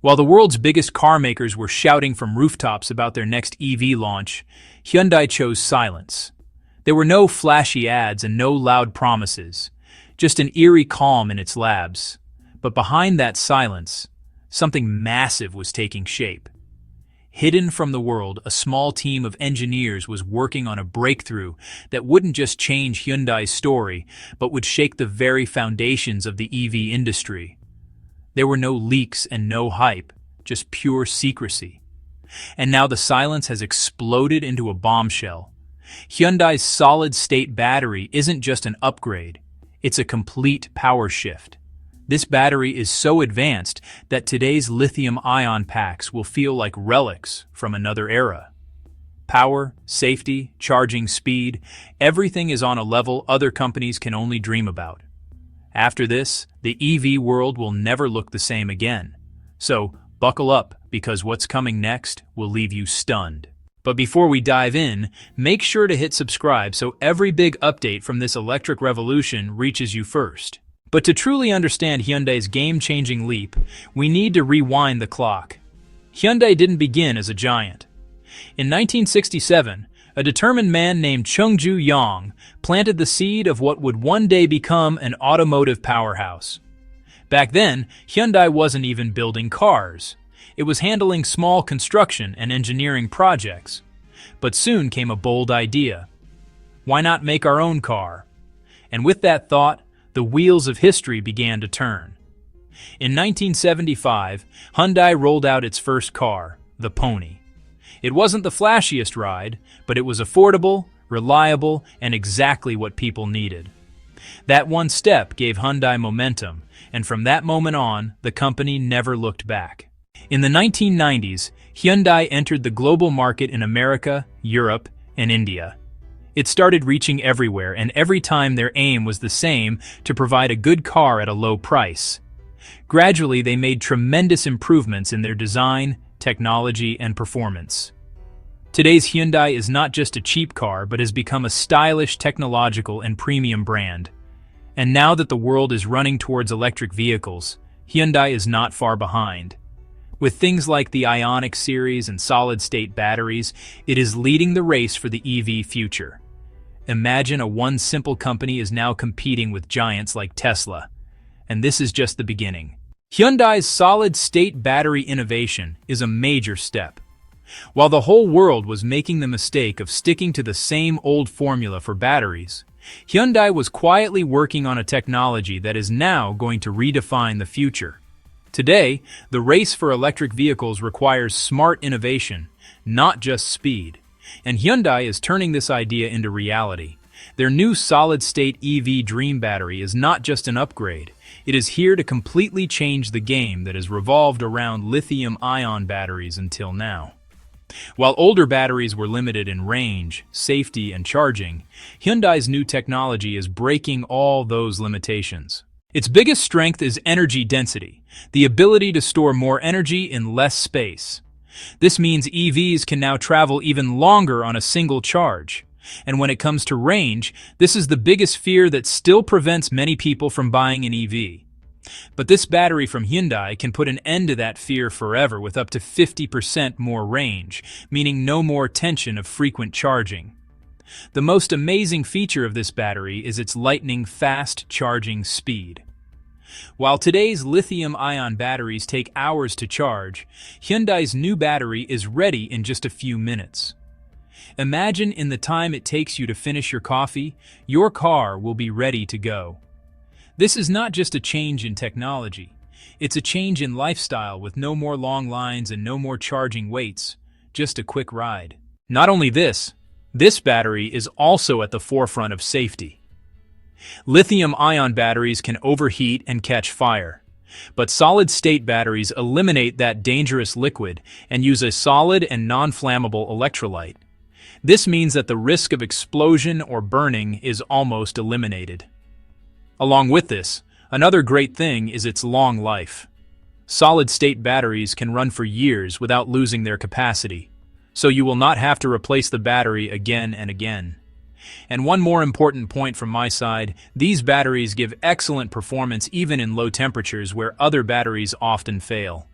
While the world's biggest car makers were shouting from rooftops about their next EV launch, Hyundai chose silence. There were no flashy ads and no loud promises, just an eerie calm in its labs. But behind that silence, something massive was taking shape. Hidden from the world, a small team of engineers was working on a breakthrough that wouldn't just change Hyundai's story, but would shake the very foundations of the EV industry. There were no leaks and no hype, just pure secrecy. And now the silence has exploded into a bombshell. Hyundai's solid-state battery isn't just an upgrade, it's a complete power shift. This battery is so advanced that today's lithium-ion packs will feel like relics from another era. Power, safety, charging speed, everything is on a level other companies can only dream about. After this, the EV world will never look the same again. So, buckle up, because what's coming next will leave you stunned. But before we dive in, make sure to hit subscribe so every big update from this electric revolution reaches you first. But to truly understand Hyundai's game-changing leap, we need to rewind the clock. Hyundai didn't begin as a giant. In 1967, a determined man named Chung-Ju Yang planted the seed of what would one day become an automotive powerhouse. Back then, Hyundai wasn't even building cars. It was handling small construction and engineering projects. But soon came a bold idea. Why not make our own car? And with that thought, the wheels of history began to turn. In 1975, Hyundai rolled out its first car, the Pony. It wasn't the flashiest ride, but it was affordable, reliable, and exactly what people needed. That one step gave Hyundai momentum, and from that moment on, the company never looked back. In the 1990s, Hyundai entered the global market in America, Europe, and India. It started reaching everywhere, and every time their aim was the same, to provide a good car at a low price. Gradually, they made tremendous improvements in their design, technology, and performance. Today's Hyundai is not just a cheap car, but has become a stylish, technological, and premium brand. And now that the world is running towards electric vehicles, Hyundai is not far behind. With things like the Ioniq series and solid-state batteries, it is leading the race for the EV future. Imagine one simple company is now competing with giants like Tesla. And this is just the beginning. Hyundai's solid-state battery innovation is a major step. While the whole world was making the mistake of sticking to the same old formula for batteries, Hyundai was quietly working on a technology that is now going to redefine the future. Today, the race for electric vehicles requires smart innovation, not just speed. And Hyundai is turning this idea into reality. Their new solid-state EV Dream battery is not just an upgrade. It is here to completely change the game that has revolved around lithium-ion batteries until now. While older batteries were limited in range, safety, and charging, Hyundai's new technology is breaking all those limitations. Its biggest strength is energy density, the ability to store more energy in less space. This means EVs can now travel even longer on a single charge. And when it comes to range, this is the biggest fear that still prevents many people from buying an EV. But this battery from Hyundai can put an end to that fear forever with up to 50% more range, meaning no more tension of frequent charging. The most amazing feature of this battery is its lightning-fast charging speed. While today's lithium-ion batteries take hours to charge, Hyundai's new battery is ready in just a few minutes. Imagine in the time it takes you to finish your coffee, your car will be ready to go. This is not just a change in technology. It's a change in lifestyle with no more long lines and no more charging waits, just a quick ride. Not only this battery is also at the forefront of safety. Lithium-ion batteries can overheat and catch fire, but solid-state batteries eliminate that dangerous liquid and use a solid and non-flammable electrolyte. This means that the risk of explosion or burning is almost eliminated. Along with this, another great thing is its long life. Solid-state batteries can run for years without losing their capacity, so you will not have to replace the battery again and again. And one more important point from my side, these batteries give excellent performance even in low temperatures where other batteries often fail.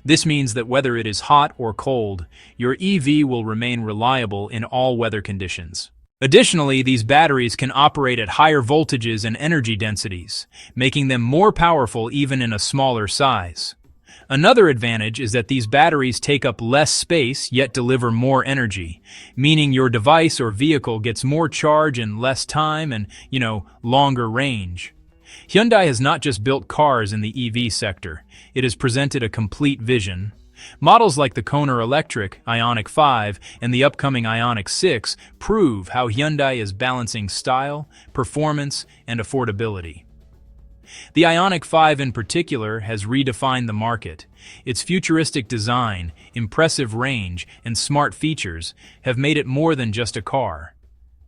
This means that whether it is hot or cold, your EV will remain reliable in all weather conditions. Additionally, these batteries can operate at higher voltages and energy densities, making them more powerful even in a smaller size. Another advantage is that these batteries take up less space yet deliver more energy, meaning your device or vehicle gets more charge in less time and, longer range. Hyundai has not just built cars in the EV sector, it has presented a complete vision. Models like the Kona Electric, Ioniq 5, and the upcoming Ioniq 6 prove how Hyundai is balancing style, performance, and affordability. The Ioniq 5 in particular has redefined the market. Its futuristic design, impressive range, and smart features have made it more than just a car.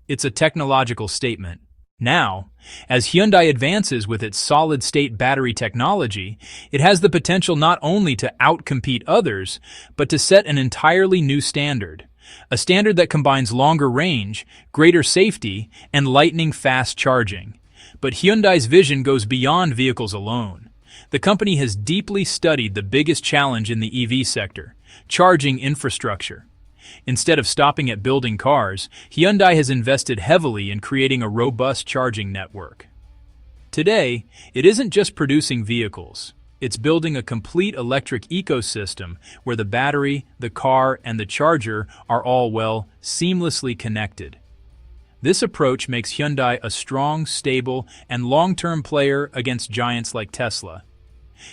It's a technological statement. Now, as Hyundai advances with its solid-state battery technology, it has the potential not only to outcompete others, but to set an entirely new standard. A standard that combines longer range, greater safety, and lightning-fast charging. But Hyundai's vision goes beyond vehicles alone. The company has deeply studied the biggest challenge in the EV sector: charging infrastructure. Instead of stopping at building cars, Hyundai has invested heavily in creating a robust charging network. Today, it isn't just producing vehicles. It's building a complete electric ecosystem where the battery, the car, and the charger are all, seamlessly connected. This approach makes Hyundai a strong, stable, and long-term player against giants like Tesla.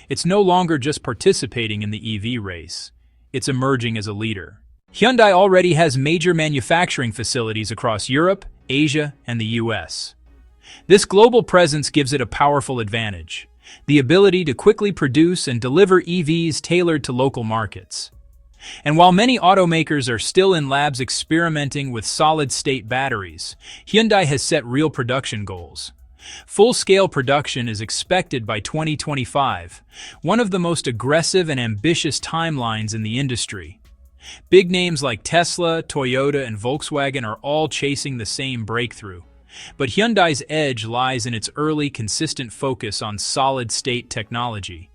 It's no longer just participating in the EV race. It's emerging as a leader. Hyundai already has major manufacturing facilities across Europe, Asia, and the US. This global presence gives it a powerful advantage: the ability to quickly produce and deliver EVs tailored to local markets. And while many automakers are still in labs experimenting with solid-state batteries, Hyundai has set real production goals. Full-scale production is expected by 2025, one of the most aggressive and ambitious timelines in the industry. Big names like Tesla, Toyota, and Volkswagen are all chasing the same breakthrough. But Hyundai's edge lies in its early, consistent focus on solid-state technology.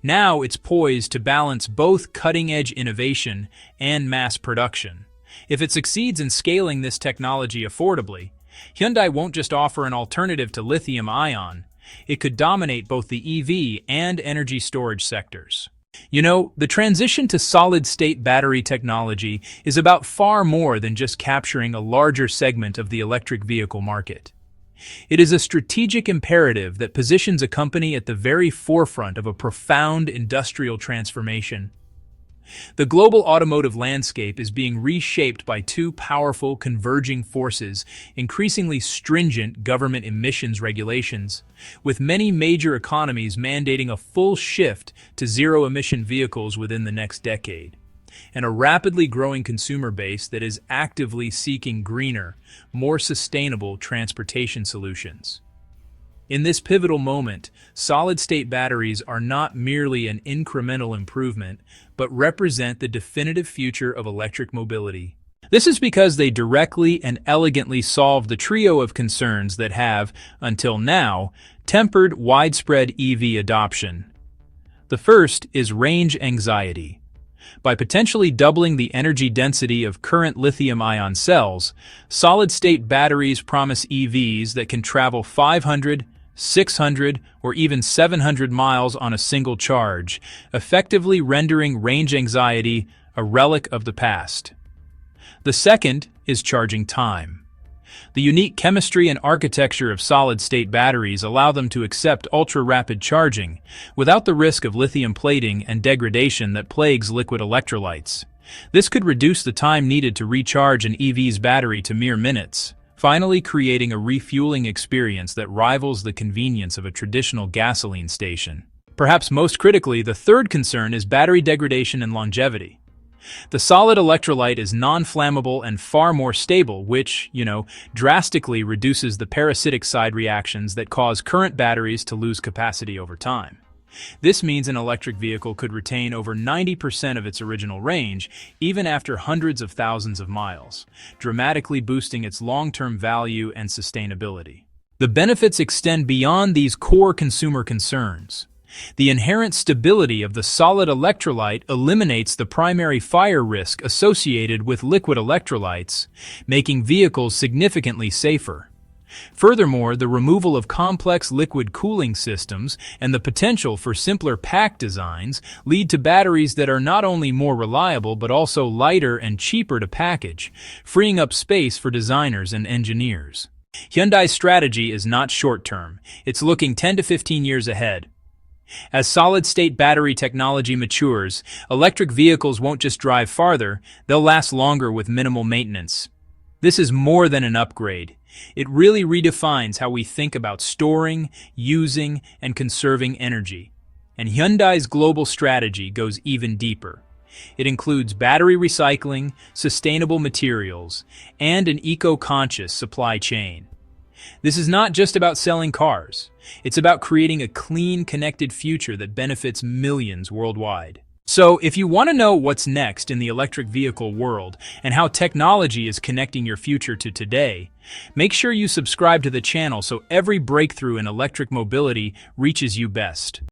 Now it's poised to balance both cutting-edge innovation and mass production. If it succeeds in scaling this technology affordably, Hyundai won't just offer an alternative to lithium-ion. It could dominate both the EV and energy storage sectors. The transition to solid-state battery technology is about far more than just capturing a larger segment of the electric vehicle market. It is a strategic imperative that positions a company at the very forefront of a profound industrial transformation. The global automotive landscape is being reshaped by two powerful converging forces: increasingly stringent government emissions regulations, with many major economies mandating a full shift to zero-emission vehicles within the next decade, and a rapidly growing consumer base that is actively seeking greener, more sustainable transportation solutions. In this pivotal moment, solid-state batteries are not merely an incremental improvement, but represent the definitive future of electric mobility. This is because they directly and elegantly solve the trio of concerns that have, until now, tempered widespread EV adoption. The first is range anxiety. By potentially doubling the energy density of current lithium-ion cells, solid-state batteries promise EVs that can travel 500, 600, or even 700 miles on a single charge, effectively rendering range anxiety a relic of the past. The second is charging time. The unique chemistry and architecture of solid-state batteries allow them to accept ultra-rapid charging without the risk of lithium plating and degradation that plagues liquid electrolytes. This could reduce the time needed to recharge an EV's battery to mere minutes, finally creating a refueling experience that rivals the convenience of a traditional gasoline station. Perhaps most critically, the third concern is battery degradation and longevity. The solid electrolyte is non-flammable and far more stable, which, drastically reduces the parasitic side reactions that cause current batteries to lose capacity over time. This means an electric vehicle could retain over 90% of its original range, even after hundreds of thousands of miles, dramatically boosting its long-term value and sustainability. The benefits extend beyond these core consumer concerns. The inherent stability of the solid electrolyte eliminates the primary fire risk associated with liquid electrolytes, making vehicles significantly safer. Furthermore, the removal of complex liquid cooling systems and the potential for simpler pack designs lead to batteries that are not only more reliable but also lighter and cheaper to package, freeing up space for designers and engineers. Hyundai's strategy is not short-term, it's looking 10 to 15 years ahead. As solid-state battery technology matures, electric vehicles won't just drive farther, they'll last longer with minimal maintenance. This is more than an upgrade. It really redefines how we think about storing, using, and conserving energy. And Hyundai's global strategy goes even deeper. It includes battery recycling, sustainable materials, and an eco-conscious supply chain. This is not just about selling cars. It's about creating a clean, connected future that benefits millions worldwide. So, if you want to know what's next in the electric vehicle world and how technology is connecting your future to today, make sure you subscribe to the channel so every breakthrough in electric mobility reaches you best.